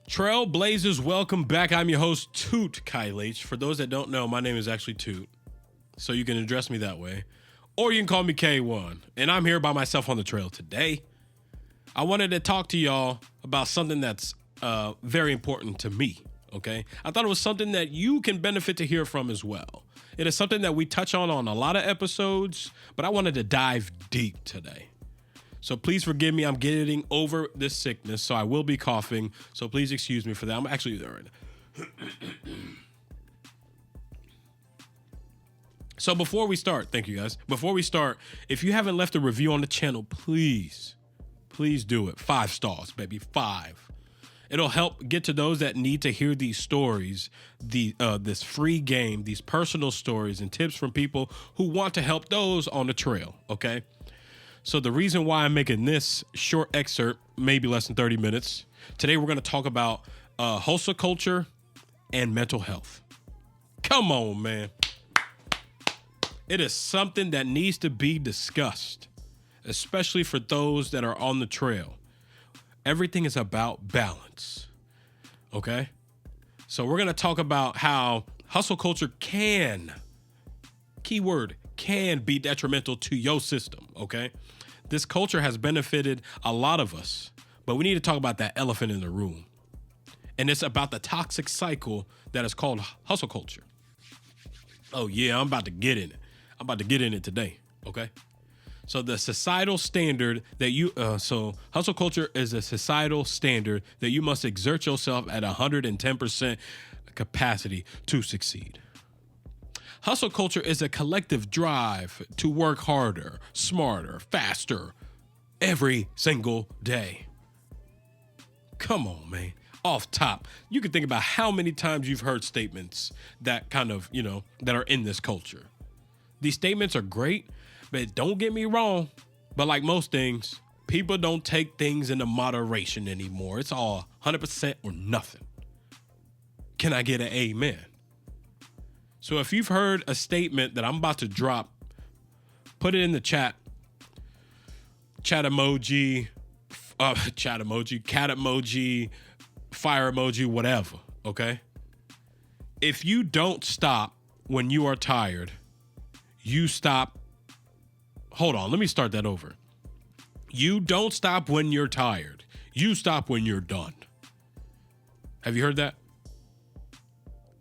Trailblazers, welcome back. I'm your host, Tut Kailech. For those that don't know, my name is actually Tut, so you can address me that way. Or you can call me K1. And I'm here by myself on the trail today. I wanted to talk to y'all about something that's very important to me, okay? I thought it was something that you can benefit to hear from as well. It is something that we touch on a lot of episodes, but I wanted to dive deep today. So please forgive me. I'm getting over this sickness, so I will be coughing. So please excuse me for that. I'm actually there right now. So before we start, thank you guys. Before we start, if you haven't left a review on the channel, please do it. 5 stars, baby, 5. It'll help get to those that need to hear these stories, this free game, these personal stories and tips from people who want to help those on the trail, okay? So the reason why I'm making this short excerpt, maybe less than 30 minutes, today we're going to talk about hustle culture and mental health. Come on, man. It is something that needs to be discussed, especially for those that are on the trail. Everything is about balance, okay? So we're going to talk about how hustle culture can, keyword, can be detrimental to your system, okay? This culture has benefited a lot of us, but we need to talk about that elephant in the room. And it's about the toxic cycle that is called hustle culture. Oh yeah, I'm about to get in it. I'm about to get in it today, okay? So the societal standard that so hustle culture is a societal standard that you must exert yourself at 110% capacity to succeed. Hustle culture is a collective drive to work harder, smarter, faster every single day. Come on, man. Off top, you can think about how many times you've heard statements that kind of, that are in this culture. These statements are great, but don't get me wrong. But like most things, people don't take things into moderation anymore. It's all 100% or nothing. Can I get an amen? So if you've heard a statement that I'm about to drop, put it in the chat. Chat emoji, cat emoji, fire emoji, whatever, okay? If you don't stop when you are tired, you stop. Hold on, let me start that over. You don't stop when you're tired. You stop when you're done. Have you heard that?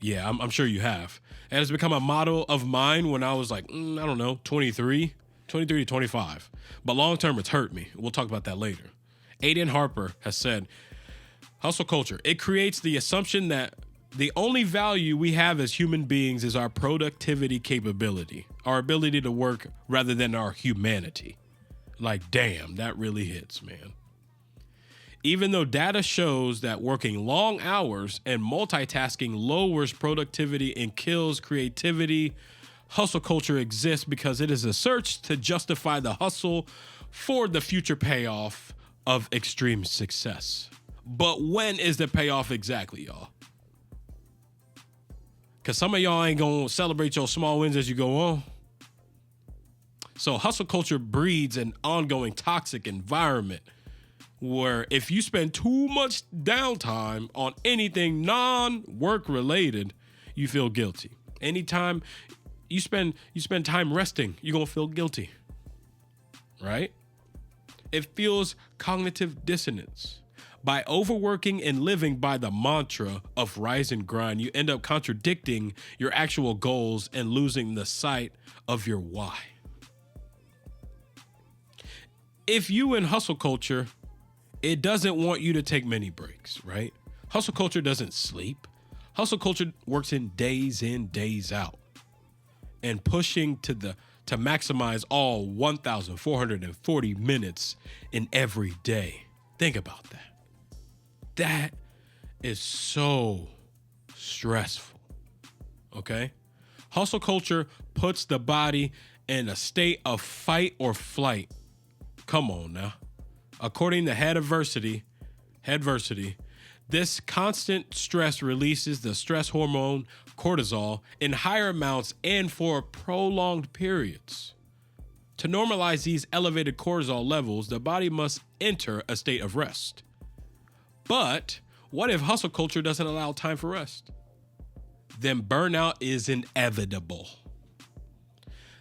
Yeah, I'm sure you have. And it's become a motto of mine when I was like, 23 to 25. But long term, it's hurt me. We'll talk about that later. Aiden Harper has said, hustle culture, it creates the assumption that the only value we have as human beings is our productivity capability, our ability to work rather than our humanity. Like, damn, that really hits, man. Even though data shows that working long hours and multitasking lowers productivity and kills creativity, hustle culture exists because it is a search to justify the hustle for the future payoff of extreme success. But when is the payoff exactly, y'all? Because some of y'all ain't going to celebrate your small wins as you go on. So hustle culture breeds an ongoing toxic environment where if you spend too much downtime on anything non-work related, you feel guilty. Anytime you spend time resting, you're going to feel guilty, right? It feels cognitive dissonance. By overworking and living by the mantra of rise and grind, you end up contradicting your actual goals and losing the sight of your why. If you in hustle culture, it doesn't want you to take many breaks, right? Hustle culture doesn't sleep. Hustle culture works in, days out, and pushing to maximize all 1,440 minutes in every day. Think about that. That is so stressful, okay? Hustle culture puts the body in a state of fight or flight. Come on now. According to Headversity, this constant stress releases the stress hormone cortisol in higher amounts and for prolonged periods. To normalize these elevated cortisol levels, the body must enter a state of rest. But What if hustle culture doesn't allow time for rest? Then burnout is inevitable.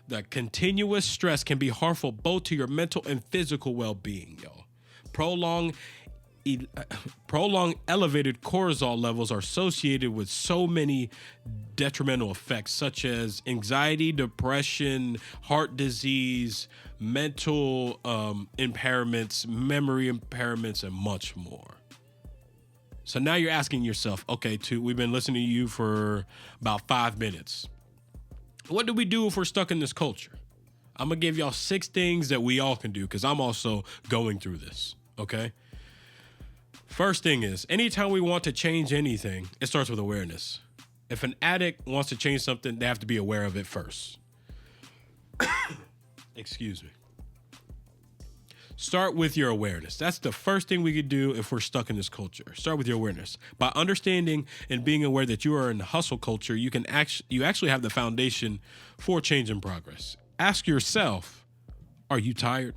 The continuous stress can be harmful both to your mental and physical well-being, y'all. Prolonged elevated cortisol levels are associated with so many detrimental effects, such as anxiety, depression, heart disease, mental impairments, memory impairments, and much more. So now you're asking yourself, okay, we've been listening to you for about 5 minutes. What do we do if we're stuck in this culture? I'm going to give y'all 6 things that we all can do, because I'm also going through this, okay? First thing is, anytime we want to change anything, it starts with awareness. If an addict wants to change something, they have to be aware of it first. Excuse me. Start with your awareness. That's the first thing we could do if we're stuck in this culture. Start with your awareness. By understanding and being aware that you are in the hustle culture, you actually have the foundation for change and progress. Ask yourself, are you tired?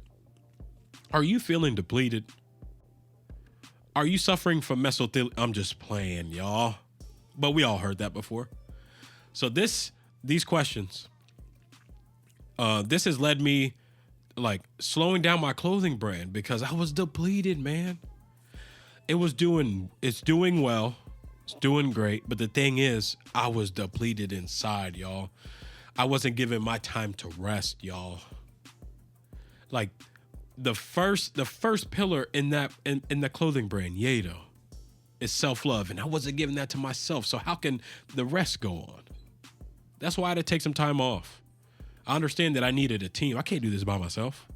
Are you feeling depleted? Are you suffering from mesothelioma? I'm just playing, y'all. But we all heard that before. So these questions, this has led me like slowing down my clothing brand because I was depleted, man. It's doing well. It's doing great. But the thing is, I was depleted inside, y'all. I wasn't giving my time to rest, y'all. Like the first pillar in the clothing brand, Yado, is self-love. And I wasn't giving that to myself. So how can the rest go on? That's why I had to take some time off. I understand that I needed a team. I can't do this by myself.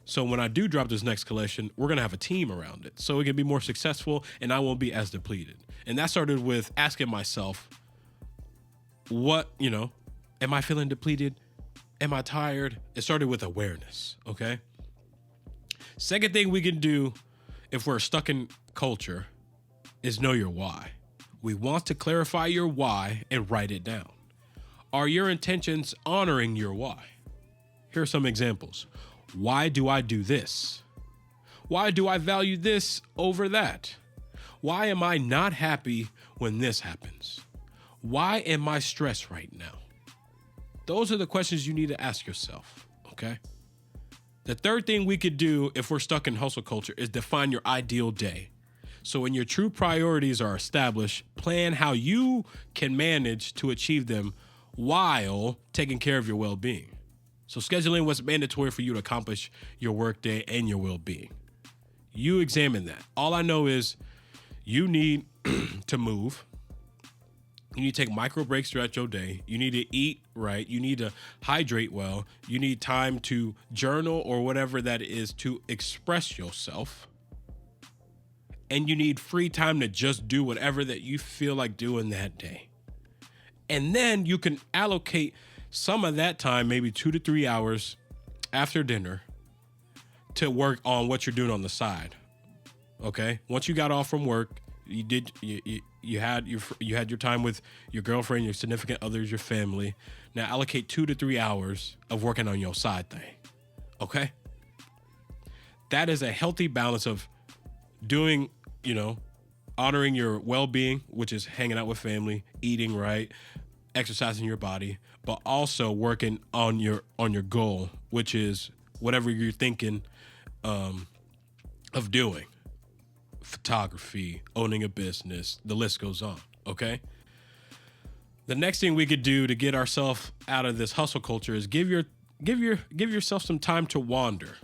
So when I do drop this next collection, we're going to have a team around it so it can be more successful and I won't be as depleted. And that started with asking myself, am I feeling depleted? Am I tired? It started with awareness, okay? Second thing we can do if we're stuck in culture is know your why. We want to clarify your why and write it down. Are your intentions honoring your why? Here are some examples. Why do I do this? Why do I value this over that? Why am I not happy when this happens? Why am I stressed right now? Those are the questions you need to ask yourself, okay? The third thing we could do if we're stuck in hustle culture is define your ideal day. So when your true priorities are established, plan how you can manage to achieve them while taking care of your well-being. So scheduling what's mandatory for you to accomplish your workday and your well-being. You examine that. All I know is you need to move. You need to take micro breaks throughout your day. You need to eat right. You need to hydrate well. You need time to journal or whatever that is to express yourself. And you need free time to just do whatever that you feel like doing that day. And then you can allocate some of that time, maybe 2 to 3 hours after dinner, to work on what you're doing on the side. Okay? Once you got off from work, you had your time with your girlfriend, your significant others, your family. Now allocate 2 to 3 hours of working on your side thing. Okay? That is a healthy balance of doing, honoring your well-being, which is hanging out with family, eating right, exercising your body, but also working on your goal, which is whatever you're thinking of doing. Photography, owning a business, the list goes on, okay? The next thing we could do to get ourselves out of this hustle culture is give yourself some time to wander.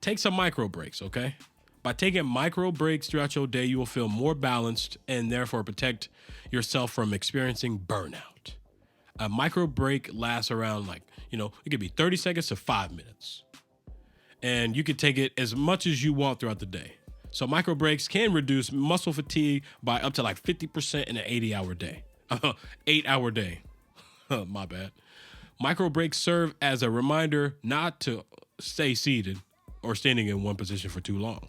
Take some micro breaks, okay? By taking micro breaks throughout your day, you will feel more balanced and therefore protect yourself from experiencing burnout. A micro break lasts around it could be 30 seconds to 5 minutes. And you can take it as much as you want throughout the day. So micro breaks can reduce muscle fatigue by up to 50% in an 80-hour day. 8-hour day. My bad. Micro breaks serve as a reminder not to stay seated or standing in one position for too long.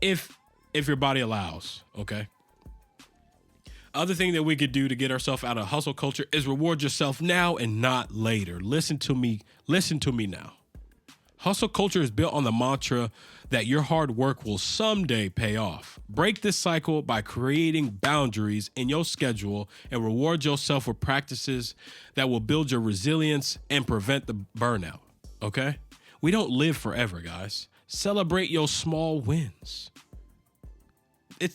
If your body allows, okay? Other thing that we could do to get ourselves out of hustle culture is reward yourself now and not later. Listen to me now. Hustle culture is built on the mantra that your hard work will someday pay off. Break this cycle by creating boundaries in your schedule and reward yourself with practices that will build your resilience and prevent the burnout, okay? We don't live forever, guys. Celebrate your small wins.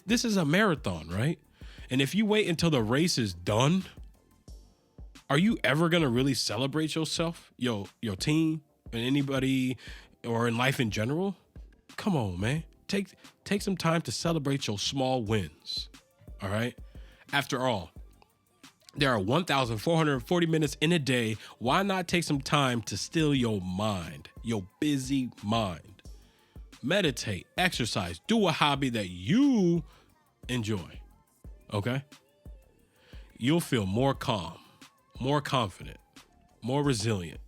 This is a marathon, right? And if you wait until the race is done, are you ever going to really celebrate yourself, your team, and anybody, or in life in general? Come on, man. Take some time to celebrate your small wins. All right? After all, there are 1,440 minutes in a day. Why not take some time to still your mind, your busy mind? Meditate, exercise, do a hobby that you enjoy. Okay? You'll feel more calm, more confident, more resilient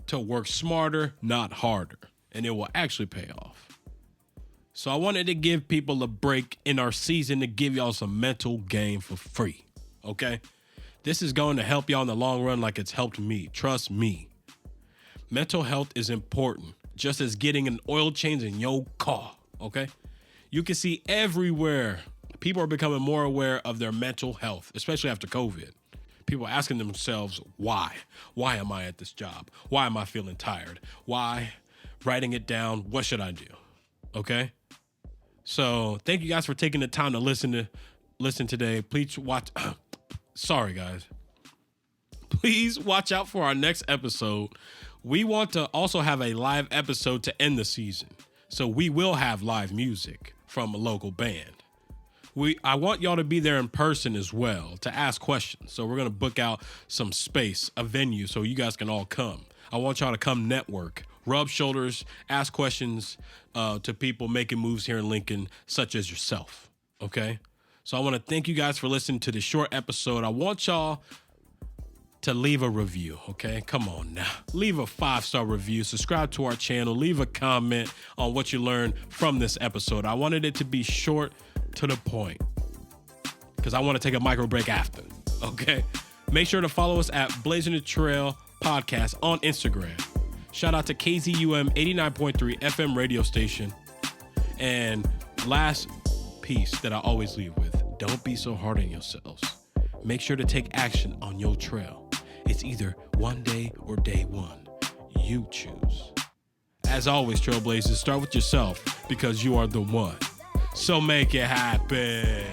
to work smarter, not harder, and it will actually pay off. So I wanted to give people a break in our season to give y'all some mental game for free, okay? This is going to help y'all in the long run like it's helped me. Trust me. Mental health is important, just as getting an oil change in your car, okay? You can see everywhere people are becoming more aware of their mental health, especially after COVID. People are asking themselves, why? Why am I at this job? Why am I feeling tired? Why? Writing it down. What should I do? Okay? So thank you guys for taking the time to listen today. Please watch. Sorry, guys. Please watch out for our next episode. We want to also have a live episode to end the season. So we will have live music from a local band. I want y'all to be there in person as well to ask questions. So we're going to book out some space, a venue, so you guys can all come. I want y'all to come network, rub shoulders, ask questions to people making moves here in Lincoln, such as yourself. Okay? So I want to thank you guys for listening to this short episode. I want y'all to leave a review, okay? Come on now. Leave a 5-star review. Subscribe to our channel. Leave a comment on what you learned from this episode. I wanted it to be short, to the point, because I want to take a micro break after, okay? Make sure to follow us at Blazin' the Trail Podcast on Instagram. Shout out to KZUM 89.3 FM radio station. And last piece that I always leave with, don't be so hard on yourselves. Make sure to take action on your trail. It's either one day or day one. You choose. As always, Trailblazers, start with yourself because you are the one. So make it happen.